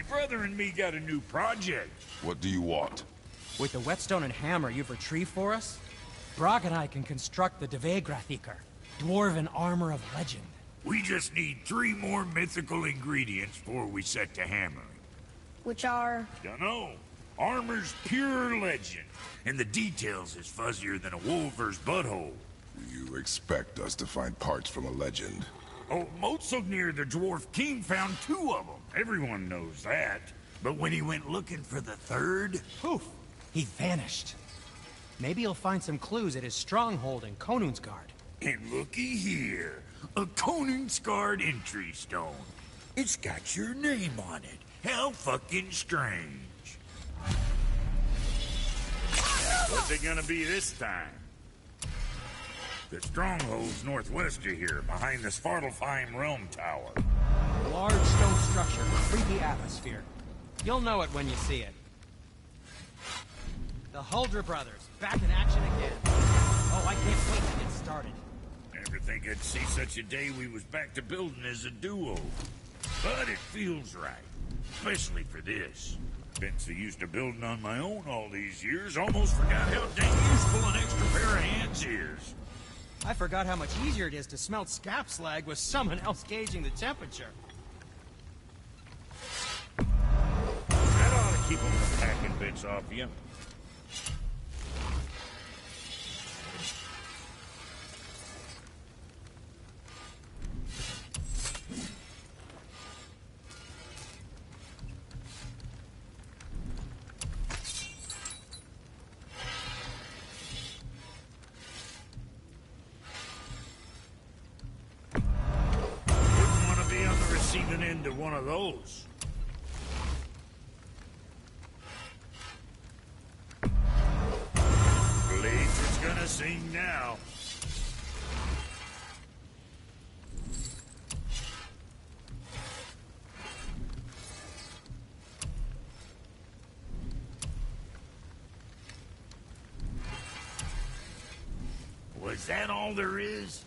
My brother and me got a new project. What do you want? With the whetstone and hammer you've retrieved for us, Brok and I can construct the Dvegrathikar, dwarven armor of legend. We just need 3 more mythical ingredients before we set to hammering. Which are... Dunno. Armor's pure legend, and the details is fuzzier than a wolver's butthole. You expect us to find parts from a legend? Oh, Motsognir the Dwarf King found 2 of them. Everyone knows that. But when he went looking for the 3rd... Poof! He vanished. Maybe he'll find some clues at his stronghold in Konungsgard. And looky here. A Konungsgard entry stone. It's got your name on it. How fucking strange. What's it gonna be this time? The stronghold's northwest of here, behind the Svartalfheim Realm Tower. A large stone structure with creepy atmosphere. You'll know it when you see it. The Huldra brothers, back in action again. Oh, I can't wait to get started. Never think I'd see such a day we was back to building as a duo. But it feels right, especially for this. Been so used to building on my own all these years, almost forgot how dang useful an extra pair of hands is. I forgot how much easier it is to smelt scap slag with someone else gauging the temperature. That ought to keep them from packing bits off you. Receiving end of one of those. Bleach is gonna sing now. Was that all there is?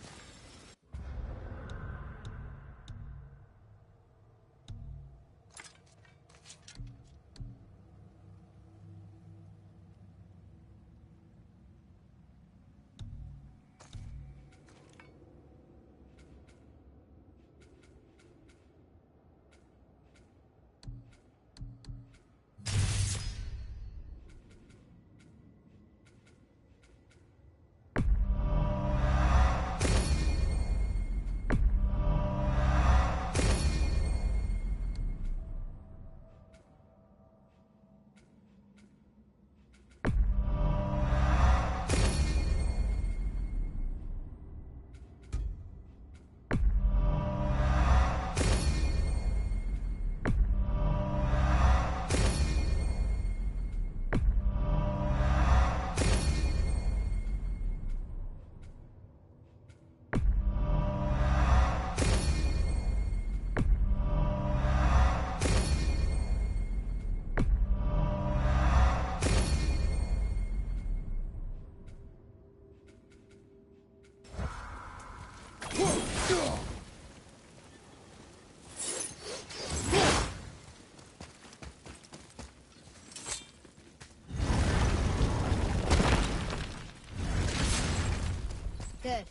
Good.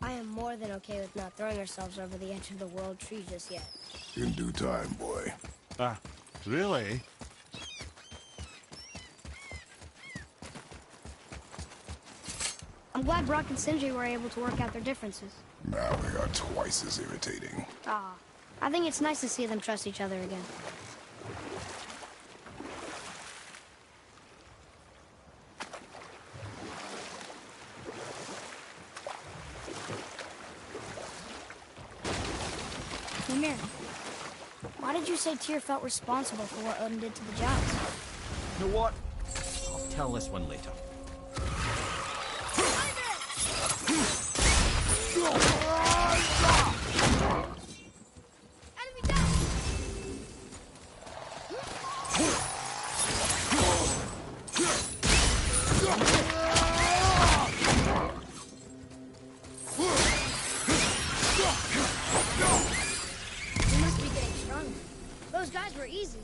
I am more than okay with not throwing ourselves over the edge of the world tree just yet. In due time, boy. Really? I'm glad Brok and Sindri were able to work out their differences. Now they are twice as irritating. I think it's nice to see them trust each other again. Mimir, why did you say Tyr felt responsible for what Odin did to the Giants? You know what? I'll tell this one later. Enemy down! We must be getting stronger. Those guys were easy.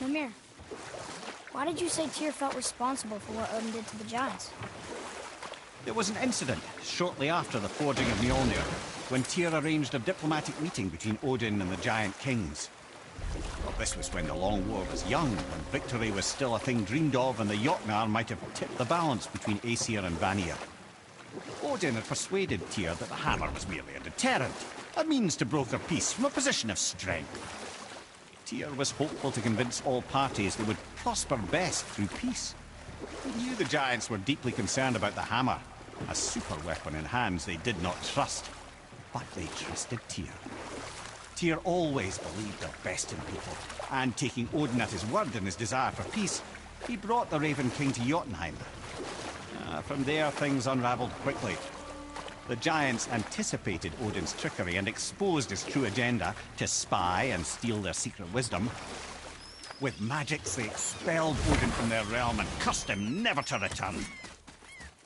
Mimir, why did you say Tyr felt responsible for what Odin did to the giants? There was an incident shortly after the forging of Mjolnir, when Tyr arranged a diplomatic meeting between Odin and the giant kings. Well, this was when the Long War was young, and victory was still a thing dreamed of, and the Jotnar might have tipped the balance between Aesir and Vanir. Odin had persuaded Tyr that the hammer was merely a deterrent, a means to broker peace from a position of strength. Tyr was hopeful to convince all parties they would prosper best through peace. He knew the giants were deeply concerned about the hammer, a super weapon in hands they did not trust. But they trusted Tyr. Tyr always believed the best in people, and taking Odin at his word in his desire for peace, he brought the Raven King to Jotunheim. From there, things unraveled quickly. The giants anticipated Odin's trickery and exposed his true agenda to spy and steal their secret wisdom. With magics, they expelled Odin from their realm and cursed him never to return.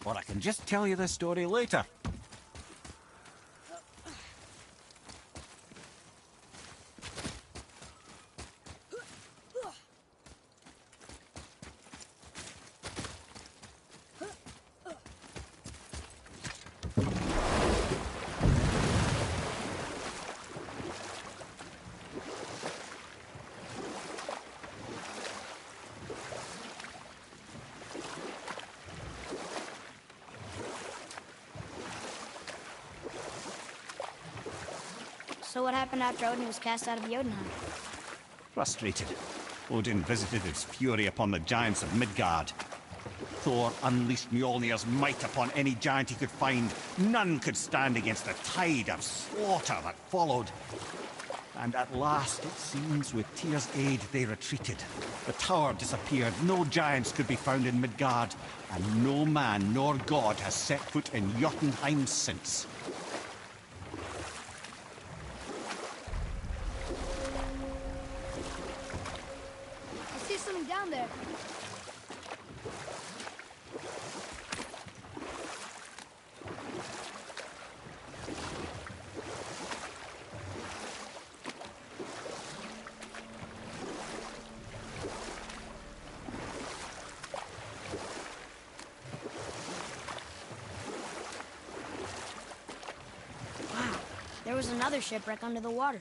Or I can just tell you this story later. So what happened after Odin was cast out of Jotunheim? Frustrated, Odin visited his fury upon the giants of Midgard. Thor unleashed Mjolnir's might upon any giant he could find. None could stand against the tide of slaughter that followed. And at last, it seems, with Tyr's aid, they retreated. The tower disappeared, no giants could be found in Midgard, and no man nor god has set foot in Jotunheim since. There was another shipwreck under the water.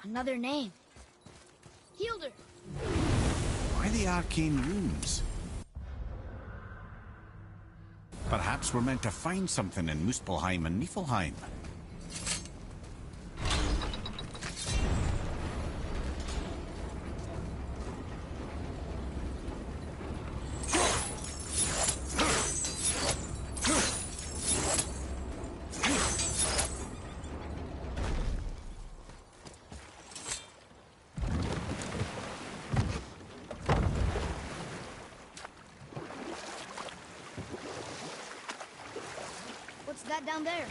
Another name. Hildur. Why the arcane runes? Perhaps we're meant to find something in Muspelheim and Niflheim. What's that down there?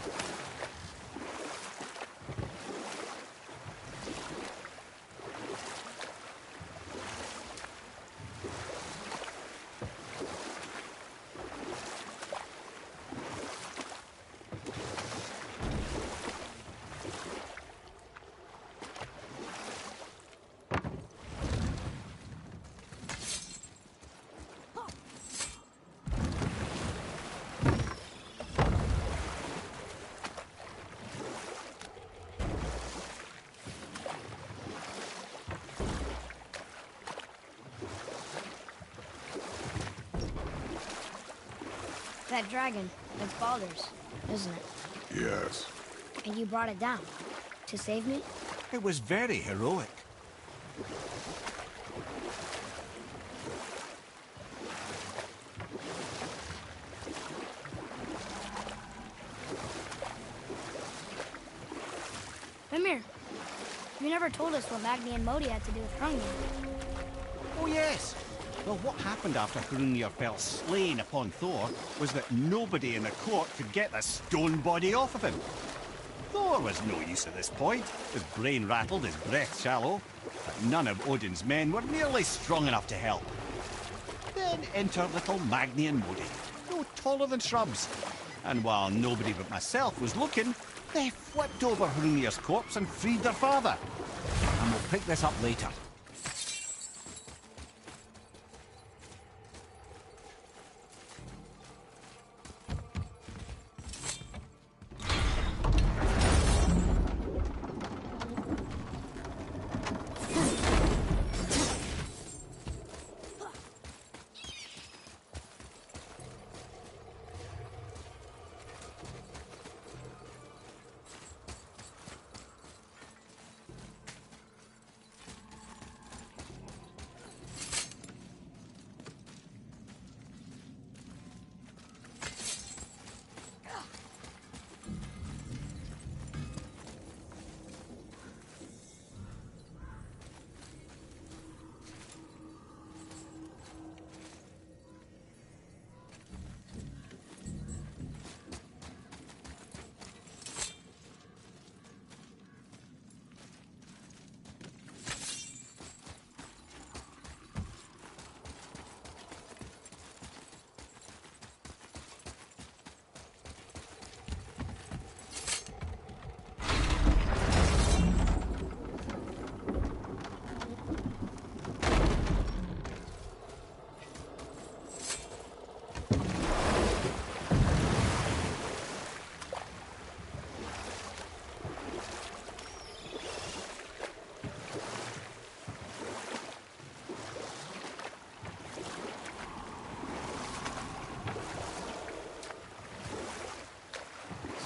That dragon, it's Baldur's, isn't it? Yes. And you brought it down to save me? It was very heroic. Mimir, you never told us what Magni and Modi had to do with Hrungnir. Oh yes! Well, what happened after Hrungnir fell slain upon Thor was that nobody in the court could get the stone body off of him. Thor was no use at this point, his brain rattled, his breath shallow, but none of Odin's men were nearly strong enough to help. Then enter little Magni and Modi, no taller than shrubs. And while nobody but myself was looking, they flipped over Hrungnir's corpse and freed their father. And we'll pick this up later.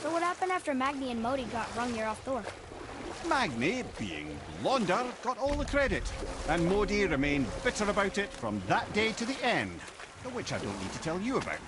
So what happened after Magni and Modi got Hrungnir off Thor? Magni, being blonder, got all the credit, and Modi remained bitter about it from that day to the end, which I don't need to tell you about.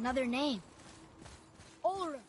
Another name. Ulrich.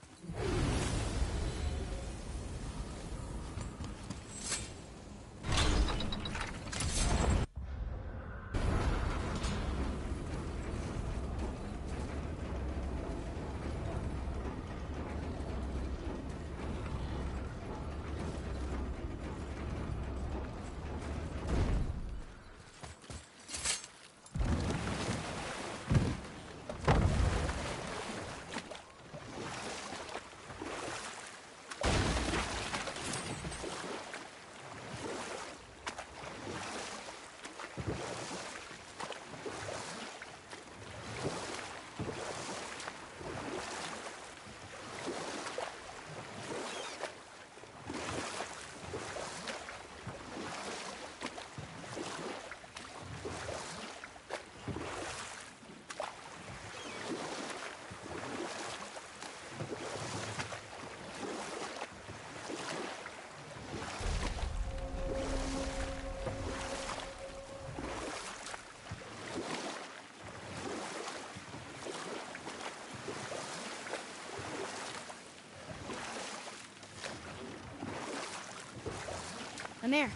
Mimir,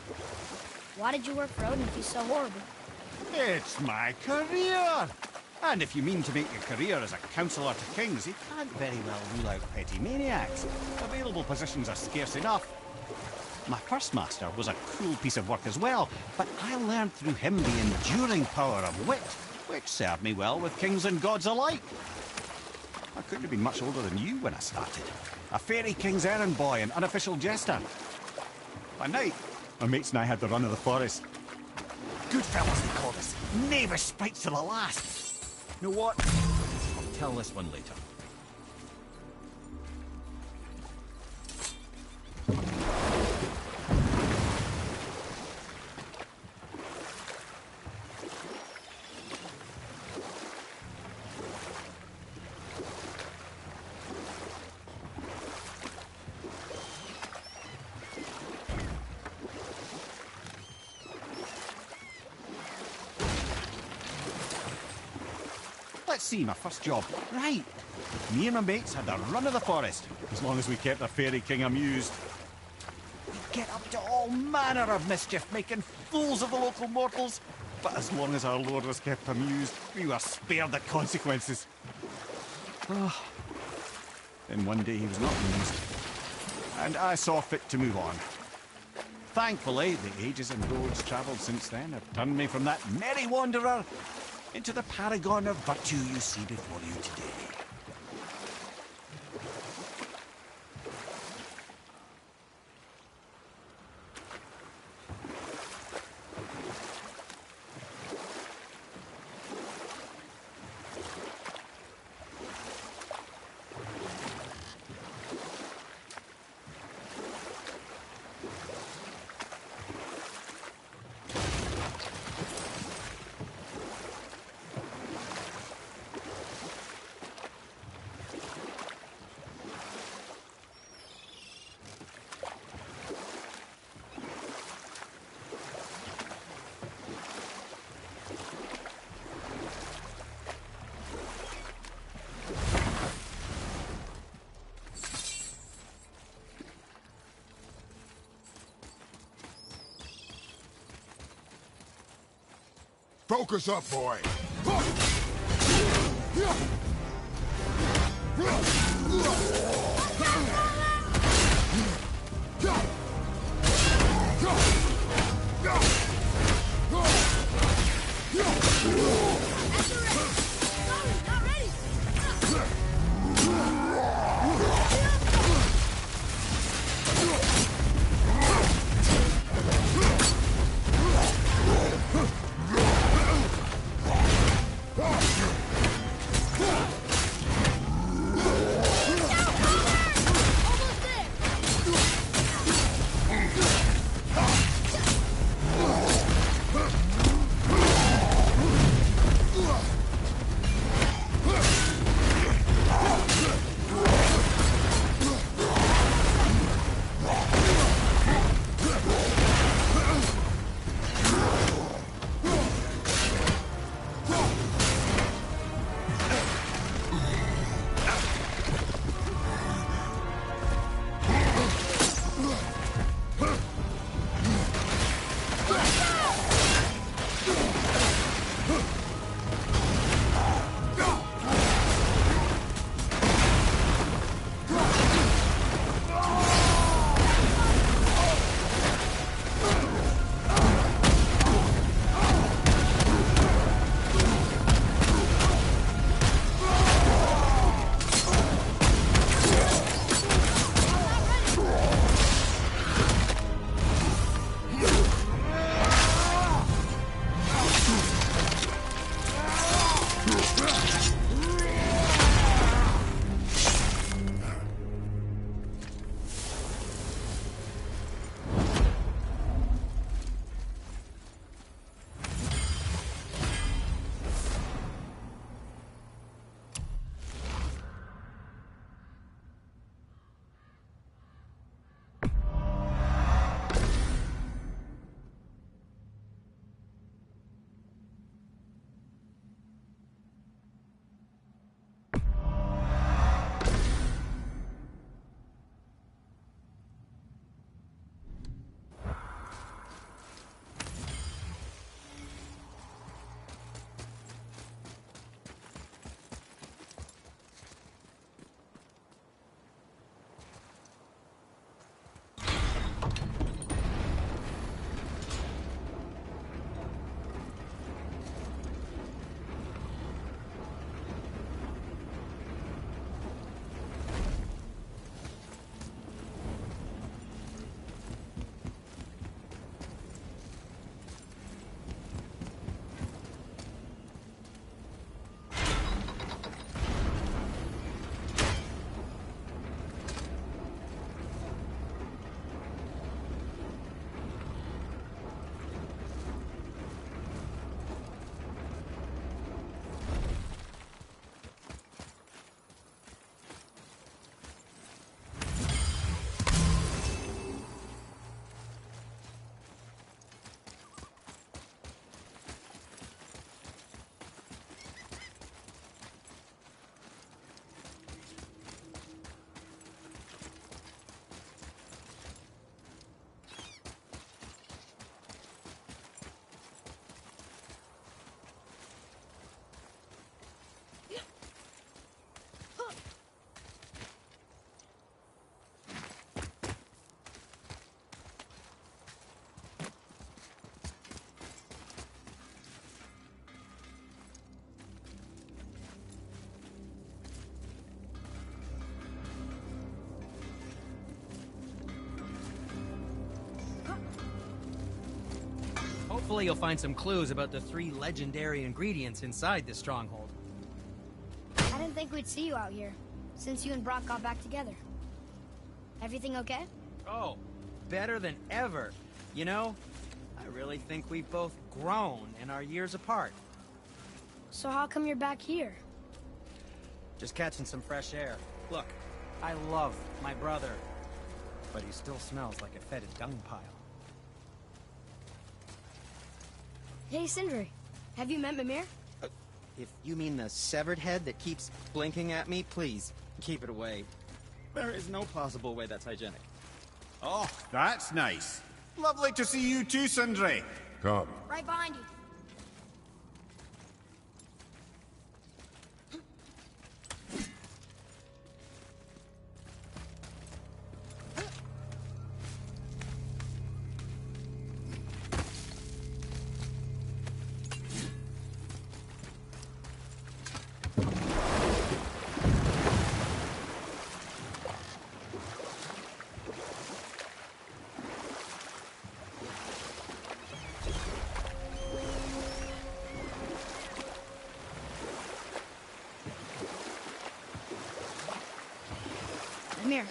why did you work for Odin if he's so horrible? It's my career! And if you mean to make your career as a counsellor to kings, you can't very well rule out petty maniacs. Available positions are scarce enough. My first master was a cruel piece of work as well, but I learned through him the enduring power of wit, which served me well with kings and gods alike. I couldn't have been much older than you when I started. A fairy king's errand boy and unofficial jester. By night, my mates and I had the run of the forest. Good fellas, they called us. Knavish sprites to the last. You know what? I'll tell this one later. Let's see, my first job. Right. Me and my mates had the run of the forest, as long as we kept the fairy king amused. We'd get up to all manner of mischief, making fools of the local mortals. But as long as our lord was kept amused, we were spared the consequences. Then one day he was not amused, and I saw fit to move on. Thankfully, the ages and roads travelled since then have turned me from that merry wanderer into the paragon of virtue you see before you today. Focus up, boy. Hopefully you'll find some clues about the 3 legendary ingredients inside this stronghold. I didn't think we'd see you out here, since you and Brock got back together. Everything okay? Oh, better than ever. You know, I really think we've both grown in our years apart. So how come you're back here? Just catching some fresh air. Look, I love my brother, but he still smells like a fetid dung pile. Hey, Sindri. Have you met Mimir? If you mean the severed head that keeps blinking at me, please, keep it away. There is no possible way that's hygienic. Oh, that's nice. Lovely to see you too, Sindri. Come. Right behind you. Mimir,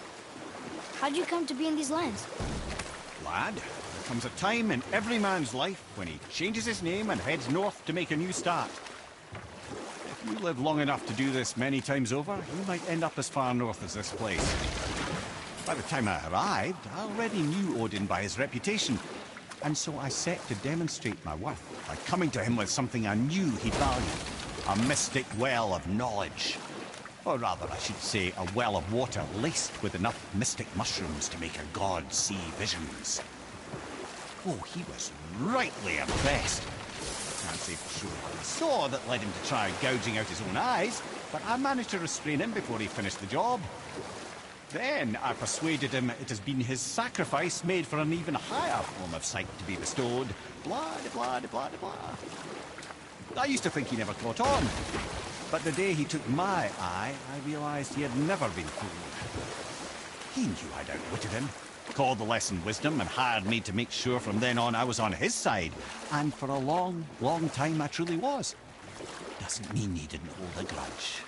how'd you come to be in these lands? Lad, there comes a time in every man's life when he changes his name and heads north to make a new start. If you live long enough to do this many times over, you might end up as far north as this place. By the time I arrived, I already knew Odin by his reputation, and so I set to demonstrate my worth by coming to him with something I knew he'd value, a mystic well of knowledge. Or rather, I should say, a well of water laced with enough mystic mushrooms to make a god see visions. Oh, he was rightly impressed. Can't say for sure what he saw that led him to try gouging out his own eyes, but I managed to restrain him before he finished the job. Then I persuaded him it has been his sacrifice made for an even higher form of sight to be bestowed. Blah, de blah, de blah, de blah. I used to think he never caught on. But the day he took my eye, I realized he had never been fooled. He knew I'd outwitted him, called the lesson wisdom, and hired me to make sure from then on I was on his side. And for a long, long time I truly was. Doesn't mean he didn't hold a grudge.